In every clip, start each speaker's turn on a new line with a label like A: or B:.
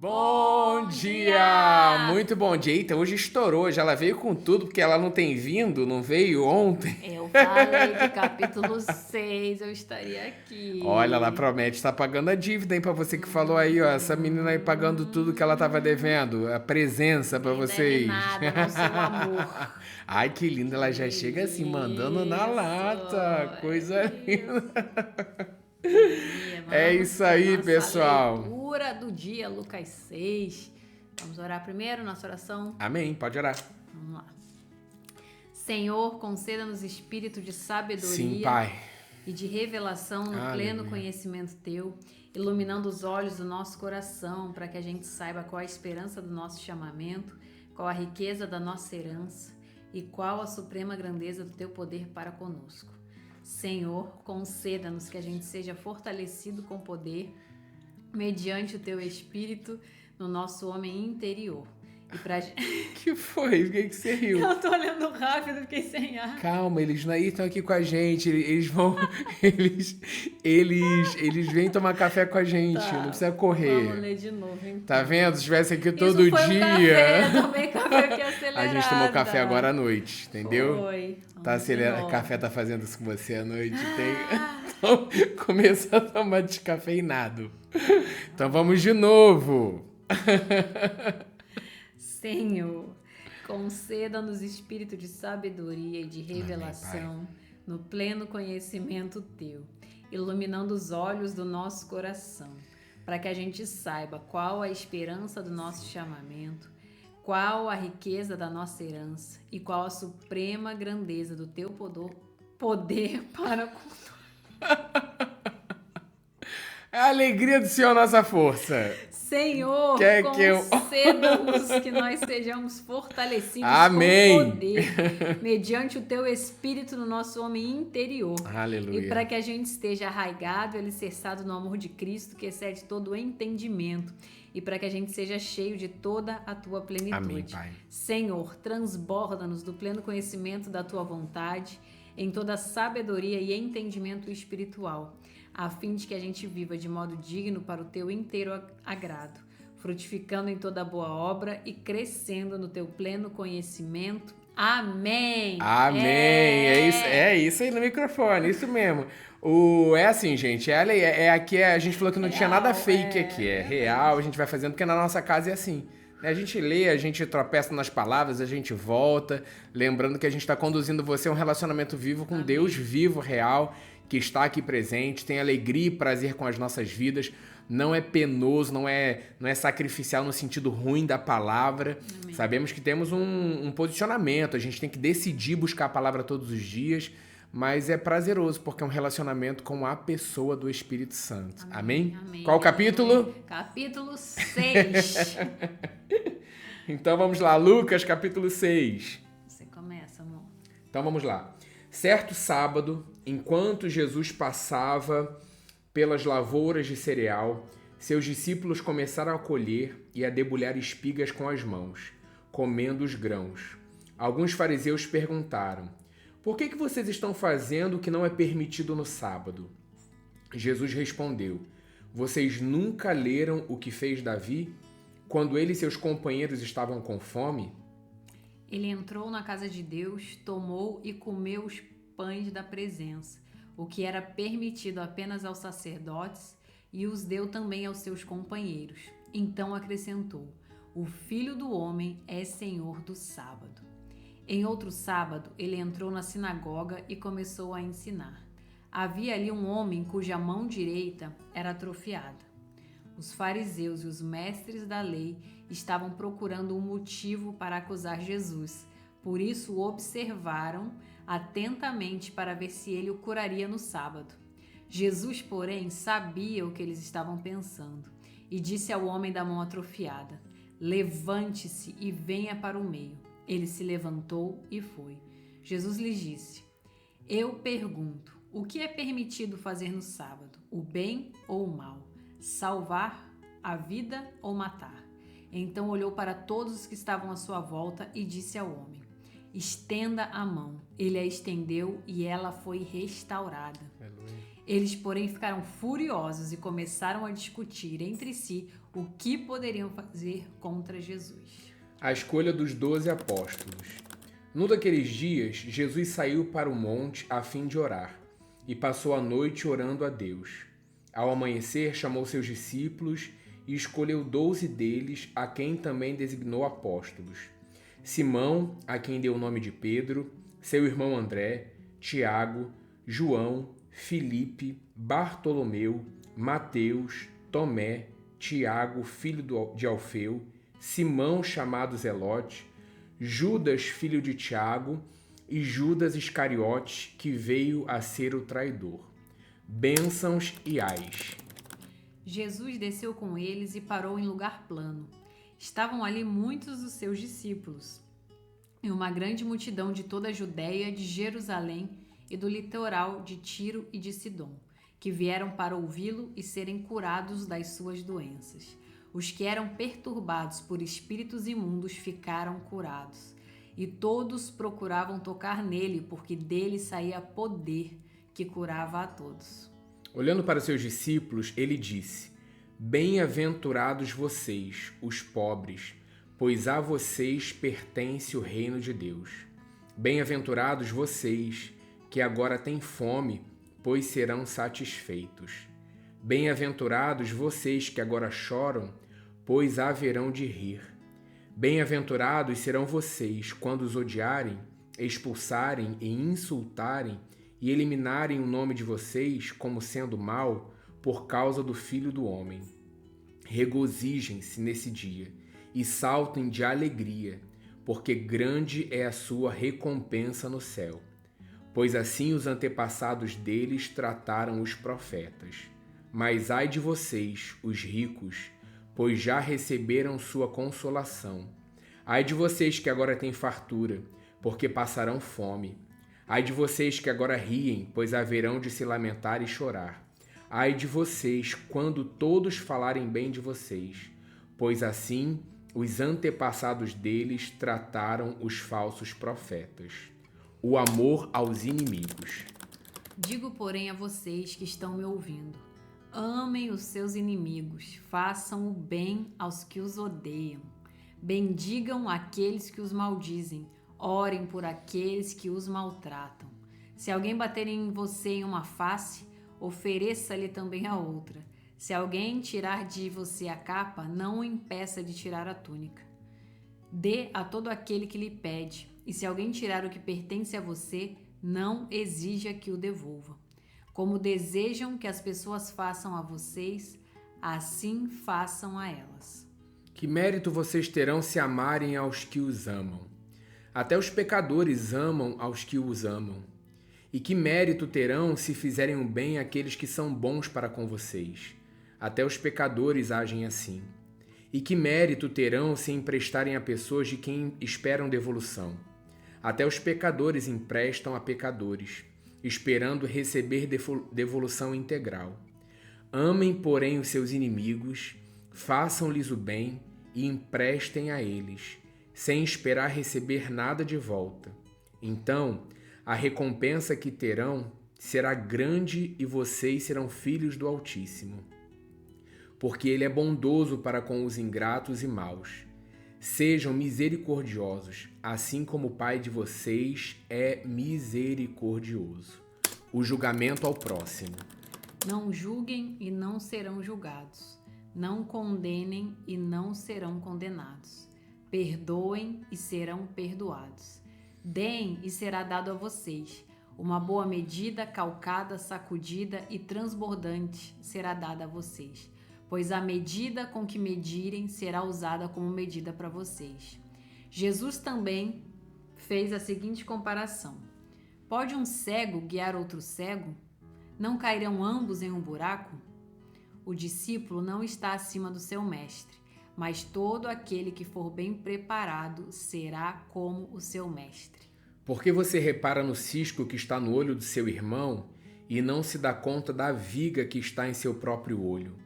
A: Bom dia! Muito bom dia. Eita, hoje estourou, já ela veio com tudo, porque ela não tem vindo, não veio ontem.
B: Eu falei que capítulo 6 eu estaria aqui.
A: Olha, ela promete estar pagando a dívida, hein, pra você que falou aí, ó, essa menina aí pagando tudo que ela tava devendo, a presença pra
B: Ninguém deve
A: vocês.
B: nada, não seu amor.
A: Ai, que linda, ela já chega assim, mandando na lata, coisa linda. É
B: Vamos
A: isso
B: para a
A: aí,
B: nossa
A: pessoal.
B: leitura do dia, Lucas 6. Vamos orar primeiro, nossa oração?
A: Amém, pode orar.
B: Vamos lá. Senhor, conceda-nos espírito de
A: Sim,
B: sabedoria
A: Pai.
B: e de revelação no pleno
A: Aleluia.
B: conhecimento Teu, iluminando os olhos do nosso coração, para que a gente saiba qual a esperança do nosso chamamento, qual a riqueza da nossa herança e qual a suprema grandeza do Teu poder para conosco. Senhor, conceda-nos que a gente seja fortalecido com poder, mediante o Teu Espírito, no nosso homem interior. E pra...
A: Que foi? Por que você riu?
B: Eu tô olhando rápido, fiquei sem ar.
A: Calma, eles não estão aqui com a gente. Eles vão. Eles vêm tomar café com a gente.
B: Tá,
A: Não precisa
B: vamos
A: correr.
B: ler de novo, então.
A: Tá vendo? Se estivesse aqui todo
B: Isso foi
A: dia.
B: um café, eu tomei café porque acelerada.
A: A gente tomou café agora à noite, entendeu?
B: Foi.
A: Tá
B: Vamos de
A: acelerado.
B: novo.
A: Café tá fazendo isso com você à noite? Então, começou a tomar descafeinado. Então vamos de novo.
B: Senhor, conceda-nos espírito de sabedoria e de revelação no pleno conhecimento Teu, iluminando os olhos do nosso coração, para que a gente saiba qual a esperança do nosso chamamento, qual a riqueza da nossa herança e qual a suprema grandeza do Teu poder para conosco.
A: É a alegria do Senhor nossa força.
B: Senhor,
A: Quer que eu-
B: conceda-nos que nós sejamos fortalecidos
A: Amém.
B: com poder, mediante o Teu Espírito no nosso homem interior.
A: Aleluia.
B: E para que a gente esteja arraigado e alicerçado no amor de Cristo, que excede todo o entendimento. E para que a gente seja cheio de toda a Tua plenitude.
A: Amém, Pai.
B: Senhor, transborda-nos do pleno conhecimento da Tua vontade, em toda sabedoria e entendimento espiritual, a fim de que a gente viva de modo digno para o Teu inteiro agrado, frutificando em toda boa obra e crescendo no Teu pleno conhecimento. Amém!
A: Amém. É isso aí no microfone, isso mesmo. É assim, gente, aqui a gente falou que não tinha
B: Real,
A: nada fake aqui, é real, a gente vai fazendo, porque na nossa casa é assim. Né? A gente lê, a gente tropeça nas palavras, a gente volta, lembrando que a gente está conduzindo você a um relacionamento vivo com Deus vivo, real, que está aqui presente, tem alegria e prazer com as nossas vidas, não é penoso, não é sacrificial no sentido ruim da palavra.
B: Amém.
A: Sabemos que temos um posicionamento, a gente tem que decidir buscar a palavra todos os dias, mas é prazeroso porque é um relacionamento com a pessoa do Espírito Santo. Amém?
B: Amém.
A: Qual o capítulo?
B: Capítulo 6.
A: Então vamos lá, Lucas, capítulo 6.
B: Você começa, amor.
A: Então vamos lá. Certo sábado, enquanto Jesus passava pelas lavouras de cereal, seus discípulos começaram a colher e a debulhar espigas com as mãos, comendo os grãos. Alguns fariseus perguntaram: por que vocês estão fazendo o que não é permitido no sábado? Jesus respondeu: vocês nunca leram o que fez Davi quando ele e seus companheiros estavam com fome?
B: Ele entrou na casa de Deus, tomou e comeu os pães da presença, o que era permitido apenas aos sacerdotes, e os deu também aos seus companheiros. Então acrescentou: o Filho do Homem é Senhor do sábado. Em outro sábado, ele entrou na sinagoga e começou a ensinar. Havia ali um homem cuja mão direita era atrofiada. Os fariseus e os mestres da lei estavam procurando um motivo para acusar Jesus. Por isso o observaram atentamente para ver se ele o curaria no sábado. Jesus, porém, sabia o que eles estavam pensando e disse ao homem da mão atrofiada: levante-se e venha para o meio. Ele se levantou e foi. Jesus lhes disse: eu pergunto, o que é permitido fazer no sábado? O bem ou o mal? Salvar a vida ou matar? Então olhou para todos os que estavam à sua volta e disse ao homem: estenda a mão. Ele a estendeu e ela foi restaurada.
A: Aleluia.
B: Eles, porém, ficaram furiosos e começaram a discutir entre si o que poderiam fazer contra Jesus.
A: A escolha dos 12 apóstolos. Num daqueles dias, Jesus saiu para o monte a fim de orar, e passou a noite orando a Deus. Ao amanhecer, chamou seus discípulos e escolheu 12 deles, a quem também designou apóstolos. Simão, a quem deu o nome de Pedro, seu irmão André, Tiago, João, Filipe, Bartolomeu, Mateus, Tomé, Tiago, filho de Alfeu, Simão, chamado Zelote, Judas, filho de Tiago, e Judas Iscariote, que veio a ser o traidor. Bênçãos e ais.
B: Jesus desceu com eles e parou em lugar plano. Estavam ali muitos dos seus discípulos, e uma grande multidão de toda a Judéia, de Jerusalém e do litoral de Tiro e de Sidom, que vieram para ouvi-lo e serem curados das suas doenças. Os que eram perturbados por espíritos imundos ficaram curados, e todos procuravam tocar nele, porque dele saía poder que curava a todos.
A: Olhando para seus discípulos, ele disse: Bem-aventurados vocês, os pobres, pois a vocês pertence o reino de Deus. Bem-aventurados vocês, que agora têm fome, pois serão satisfeitos. Bem-aventurados vocês que agora choram, pois haverão de rir. Bem-aventurados serão vocês quando os odiarem, expulsarem e insultarem e eliminarem o nome de vocês como sendo mau por causa do Filho do Homem. Regozijem-se nesse dia e saltem de alegria, porque grande é a sua recompensa no céu. Pois assim os antepassados deles trataram os profetas. Mas ai de vocês, os ricos, pois já receberam sua consolação. Ai de vocês que agora têm fartura, porque passarão fome. Ai de vocês que agora riem, pois haverão de se lamentar e chorar. Ai de vocês quando todos falarem bem de vocês, pois assim os antepassados deles trataram os falsos profetas. O amor aos inimigos.
B: Digo, porém, a vocês que estão me ouvindo: amem os seus inimigos, façam o bem aos que os odeiam, bendigam aqueles que os maldizem, orem por aqueles que os maltratam. Se alguém bater em você em uma face, ofereça-lhe também a outra. Se alguém tirar de você a capa, não o impeça de tirar a túnica. Dê a todo aquele que lhe pede, e se alguém tirar o que pertence a você, não exija que o devolva. Como desejam que as pessoas façam a vocês, assim façam a elas.
A: Que mérito vocês terão se amarem aos que os amam? Até os pecadores amam aos que os amam. E que mérito terão se fizerem o bem àqueles que são bons para com vocês? Até os pecadores agem assim. E que mérito terão se emprestarem a pessoas de quem esperam devolução? Até os pecadores emprestam a pecadores, esperando receber devolução integral. Amem, porém, os seus inimigos, façam-lhes o bem e emprestem a eles, sem esperar receber nada de volta. Então, a recompensa que terão será grande e vocês serão filhos do Altíssimo. Porque ele é bondoso para com os ingratos e maus. Sejam misericordiosos, assim como o Pai de vocês é misericordioso. O julgamento ao próximo.
B: Não julguem e não serão julgados. Não condenem e não serão condenados. Perdoem e serão perdoados. Deem e será dado a vocês. Uma boa medida, calcada, sacudida e transbordante será dada a vocês. Pois a medida com que medirem será usada como medida para vocês. Jesus também fez a seguinte comparação: pode um cego guiar outro cego? Não cairão ambos em um buraco? O discípulo não está acima do seu mestre, mas todo aquele que for bem preparado será como o seu mestre.
A: Por que você repara no cisco que está no olho do seu irmão e não se dá conta da viga que está em seu próprio olho?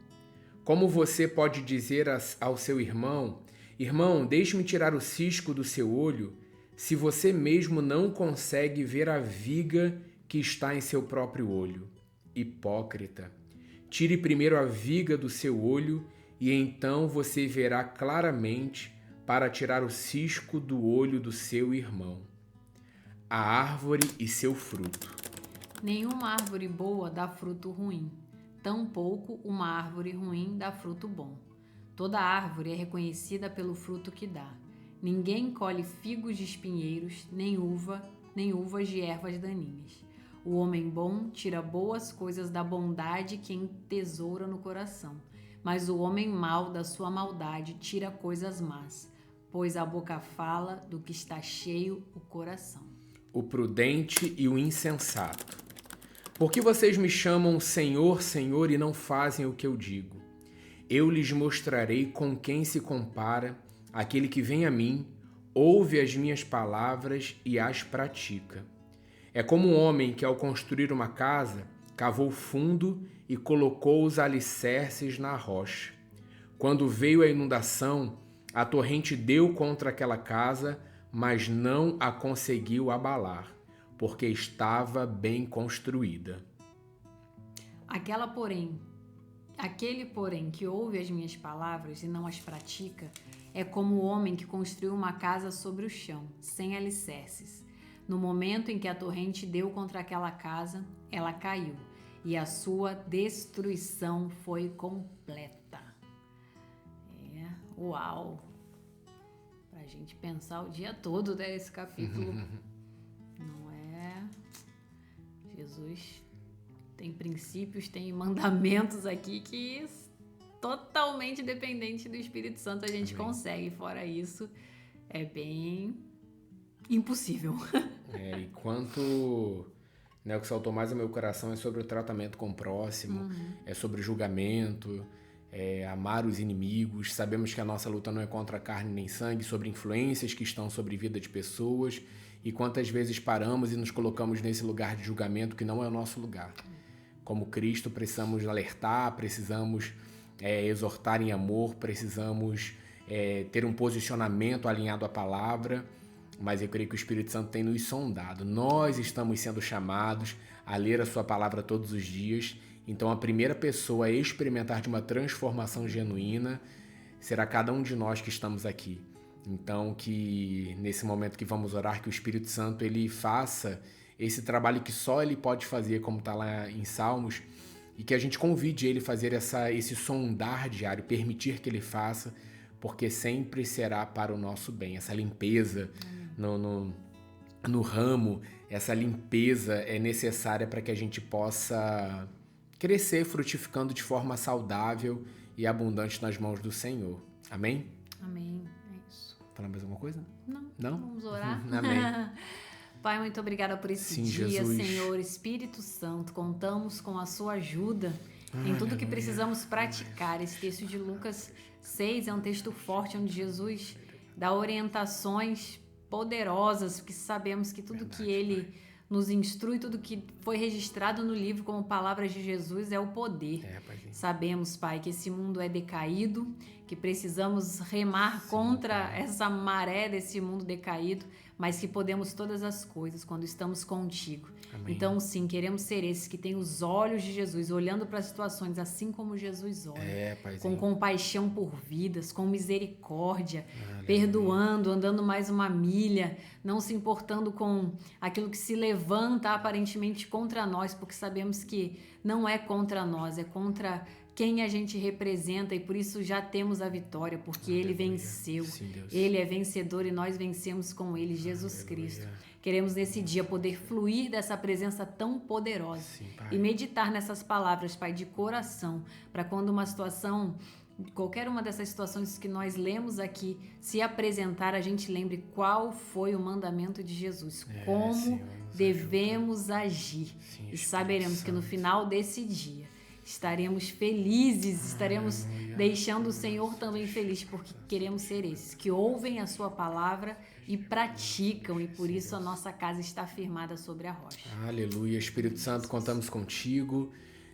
A: Como você pode dizer ao seu irmão: irmão, deixe-me tirar o cisco do seu olho, se você mesmo não consegue ver a viga que está em seu próprio olho? hipócrita. Tire primeiro a viga do seu olho e então você verá claramente para tirar o cisco do olho do seu irmão. A árvore e seu fruto.
B: Nenhuma árvore boa dá fruto ruim, tampouco uma árvore ruim dá fruto bom. Toda árvore é reconhecida pelo fruto que dá. Ninguém colhe figos de espinheiros, nem uvas de ervas daninhas. O homem bom tira boas coisas da bondade que entesoura no coração, mas o homem mau da sua maldade tira coisas más, pois a boca fala do que está cheio o coração.
A: O prudente e o insensato. Por que vocês me chamam Senhor, Senhor e não fazem o que eu digo? Eu lhes mostrarei com quem se compara aquele que vem a mim, ouve as minhas palavras e as pratica. É como um homem que, ao construir uma casa, cavou fundo e colocou os alicerces na rocha. Quando veio a inundação, a torrente deu contra aquela casa, mas não a conseguiu abalar, porque estava bem construída.
B: Aquele, porém, que ouve as minhas palavras e não as pratica, é como o homem que construiu uma casa sobre o chão, sem alicerces. No momento em que a torrente deu contra aquela casa, ela caiu, e a sua destruição foi completa. Uau! Pra gente pensar o dia todo desse capítulo. Não é? Jesus tem princípios, tem mandamentos aqui que totalmente dependente do Espírito Santo a gente consegue. Fora isso, é bem impossível.
A: E quanto, o que saltou mais ao meu coração é sobre o tratamento com o próximo, é sobre julgamento, amar os inimigos. Sabemos que a nossa luta não é contra carne nem sangue, sobre influências que estão sobre a vida de pessoas, e quantas vezes paramos e nos colocamos nesse lugar de julgamento que não é o nosso lugar. Como Cristo, precisamos alertar, precisamos exortar em amor, precisamos ter um posicionamento alinhado à palavra, mas eu creio que o Espírito Santo tem nos sondado. Nós estamos sendo chamados a ler a sua palavra todos os dias, então a primeira pessoa a experimentar de uma transformação genuína será cada um de nós que estamos aqui. Então que nesse momento que vamos orar, que o Espírito Santo ele faça esse trabalho que só ele pode fazer, como está lá em Salmos, e que a gente convide ele a fazer esse sondar diário, permitir que ele faça, porque sempre será para o nosso bem. Essa limpeza no ramo, essa limpeza é necessária para que a gente possa crescer frutificando de forma saudável e abundante nas mãos do Senhor. Amém?
B: Amém. É isso.
A: Falar mais alguma coisa?
B: Não? Vamos orar?
A: Amém.
B: Pai, muito obrigada por esse dia, Jesus. Senhor, Espírito Santo, contamos com a sua ajuda em tudo que precisamos praticar. Esse texto de Lucas 6 é um texto forte, onde Jesus dá orientações poderosas, porque sabemos que tudo que ele nos instrui, tudo que foi registrado no livro como palavras de Jesus é o poder. Sabemos, Pai, que esse mundo é decaído, que precisamos remar contra essa maré desse mundo decaído, mas que podemos todas as coisas quando estamos contigo. Amém. Então, sim, queremos ser esses que têm os olhos de Jesus, olhando para as situações assim como Jesus olha, com compaixão por vidas, com misericórdia, perdoando, andando mais uma milha, não se importando com aquilo que se levanta aparentemente contra nós, porque sabemos que não é contra nós, é contra quem a gente representa, e por isso já temos a vitória, porque Ele venceu. Sim, Ele é vencedor e nós vencemos com Ele, Jesus Cristo. Queremos nesse dia poder fluir dessa presença tão poderosa e meditar nessas palavras, Pai, de coração, para quando uma situação, qualquer uma dessas situações que nós lemos aqui, se apresentar, a gente lembre qual foi o mandamento de Jesus, como Senhor, devemos agir. Sim, e saberemos que no final desse dia estaremos felizes, estaremos deixando o Senhor também feliz, porque queremos ser esses que ouvem a sua palavra e praticam, e por isso a nossa casa está firmada sobre a rocha.
A: Aleluia. Espírito Santo, contamos contigo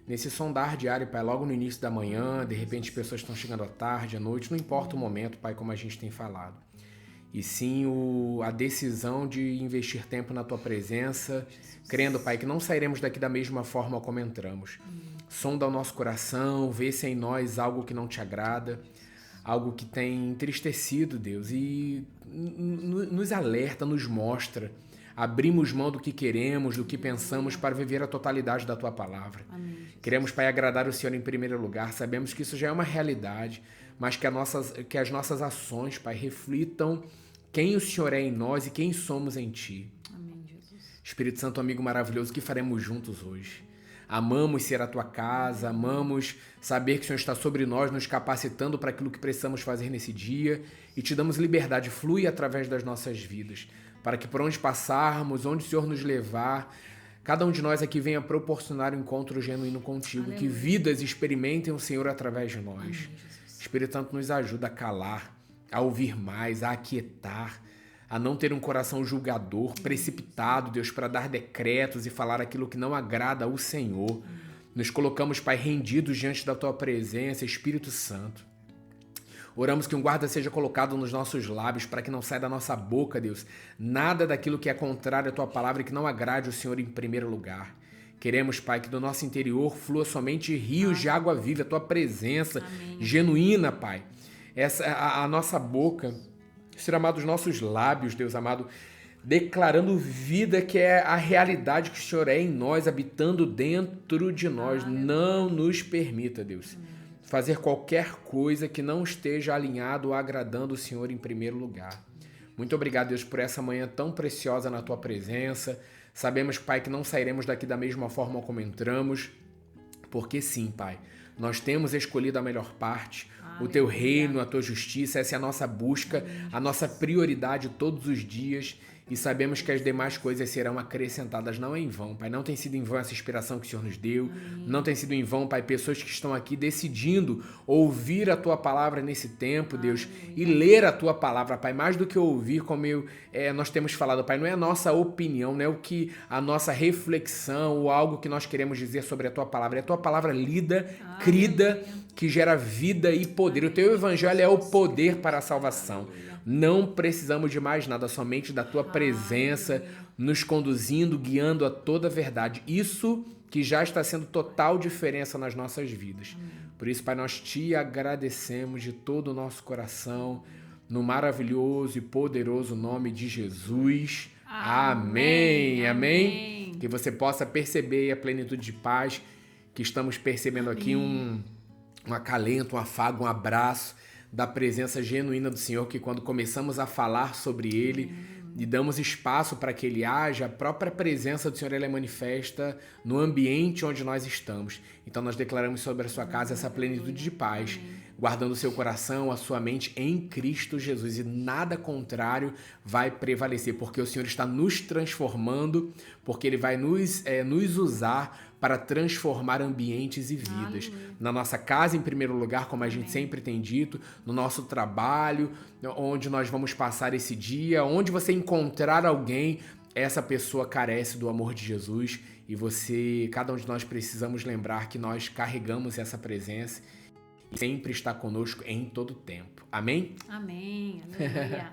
A: nesse sondar diário, Pai, logo no início da manhã, de repente as pessoas estão chegando à tarde, à noite, não importa o momento, Pai, como a gente tem falado. e sim a decisão de investir tempo na tua presença, crendo, Pai, que não sairemos daqui da mesma forma como entramos. Sonda o nosso coração, vê se é em nós algo que não te agrada, algo que tem entristecido, Deus, e nos alerta, nos mostra. Abrimos mão do que queremos, do que pensamos para viver a totalidade da tua palavra.
B: Amém.
A: Queremos, Pai, agradar o Senhor em primeiro lugar. Sabemos que isso já é uma realidade, mas que as nossas ações, Pai, reflitam quem o Senhor é em nós e quem somos em Ti.
B: Amém, Jesus.
A: Espírito Santo, amigo maravilhoso, o que faremos juntos hoje? Amamos ser a tua casa, amamos saber que o Senhor está sobre nós, nos capacitando para aquilo que precisamos fazer nesse dia e te damos liberdade, flui através das nossas vidas, para que por onde passarmos, onde o Senhor nos levar, cada um de nós aqui venha proporcionar um encontro genuíno contigo, Aleluia. Que vidas experimentem o Senhor através de nós. Amém, Espírito Santo nos ajuda a calar, a ouvir mais, a aquietar, a não ter um coração julgador, precipitado, Deus, para dar decretos e falar aquilo que não agrada ao Senhor. Nos colocamos, Pai, rendidos diante da Tua presença, Espírito Santo. Oramos que um guarda seja colocado nos nossos lábios para que não saia da nossa boca, Deus, nada daquilo que é contrário à Tua palavra e que não agrade o Senhor em primeiro lugar. Queremos, Pai, que do nosso interior flua somente rios de água viva, a Tua presença Amém. Genuína, Pai. A nossa boca, Senhor amado, os nossos lábios, Deus amado, declarando vida que é a realidade que o Senhor é em nós, habitando dentro de nós. Não nos permita, Deus, fazer qualquer coisa que não esteja alinhado ou agradando o Senhor em primeiro lugar. Muito obrigado, Deus, por essa manhã tão preciosa na Tua presença. Sabemos, Pai, que não sairemos daqui da mesma forma como entramos, porque sim, Pai, nós temos escolhido a melhor parte, o Teu reino, a Tua justiça. Essa é a nossa busca, a nossa prioridade todos os dias, e sabemos que as demais coisas serão acrescentadas. Não é em vão, Pai, não tem sido em vão essa inspiração que o Senhor nos deu, não tem sido em vão, Pai, pessoas que estão aqui decidindo ouvir a Tua palavra nesse tempo, Deus, e ler a Tua palavra, Pai, mais do que ouvir, como nós temos falado, Pai, não é a nossa opinião, não é a nossa reflexão ou algo que nós queremos dizer sobre a Tua palavra, é a Tua palavra lida, crida, que gera vida e poder. O Teu evangelho é o poder para a salvação. Não precisamos de mais nada, somente da Tua presença, nos conduzindo, guiando a toda a verdade. Isso que já está sendo total diferença nas nossas vidas. Por isso, Pai, nós Te agradecemos de todo o nosso coração, no maravilhoso e poderoso nome de Jesus. Amém. Amém. Que você possa perceber a plenitude de paz que estamos percebendo aqui, um acalento, um afago, um abraço da presença genuína do Senhor, que quando começamos a falar sobre Ele e damos espaço para que Ele haja, a própria presença do Senhor ela é manifesta no ambiente onde nós estamos. Então nós declaramos sobre a sua casa essa plenitude de paz, guardando o seu coração, a sua mente em Cristo Jesus, e nada contrário vai prevalecer, porque o Senhor está nos transformando, porque Ele vai nos usar para transformar ambientes e vidas. Na nossa casa, em primeiro lugar, como a gente sempre tem dito, no nosso trabalho, onde nós vamos passar esse dia, onde você encontrar alguém, essa pessoa carece do amor de Jesus, e cada um de nós precisamos lembrar que nós carregamos essa presença e sempre está conosco em todo tempo. Amém?
B: Amém. Aleluia.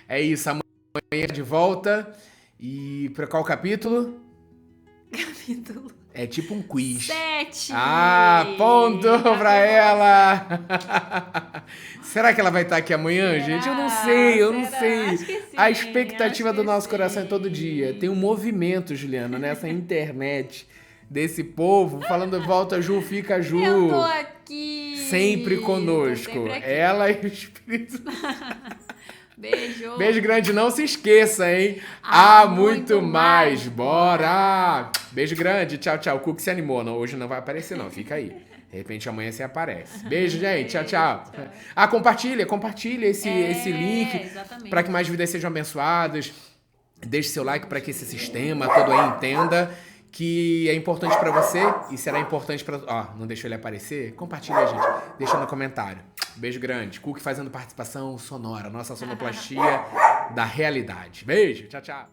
A: É isso, amanhã de volta. E para qual capítulo?
B: Capítulo.
A: É tipo um quiz.
B: 7.
A: Ponto pra ela. Será que ela vai estar aqui amanhã, gente? Eu não sei.
B: Acho que sim,
A: a expectativa do nosso coração é todo dia. Tem um movimento, Juliana, nessa internet desse povo falando volta Ju, fica Ju.
B: Eu tô aqui.
A: Sempre conosco.
B: Sempre aqui.
A: Ela e o Espírito.
B: Beijo.
A: Beijo grande, não se esqueça, hein? Há muito mais. Bora! Beijo grande, tchau, tchau. O Cook se animou, não, hoje não vai aparecer não, fica aí. De repente amanhã você aparece. Beijo, gente, tchau, tchau. Compartilha esse link para que mais vidas sejam abençoadas. Deixe seu like para que esse sistema todo aí entenda que é importante para você e será importante para... não deixou ele aparecer? Compartilha, gente. Deixa no comentário. Beijo grande. Cook fazendo participação sonora. Nossa sonoplastia da realidade. Beijo. Tchau, tchau.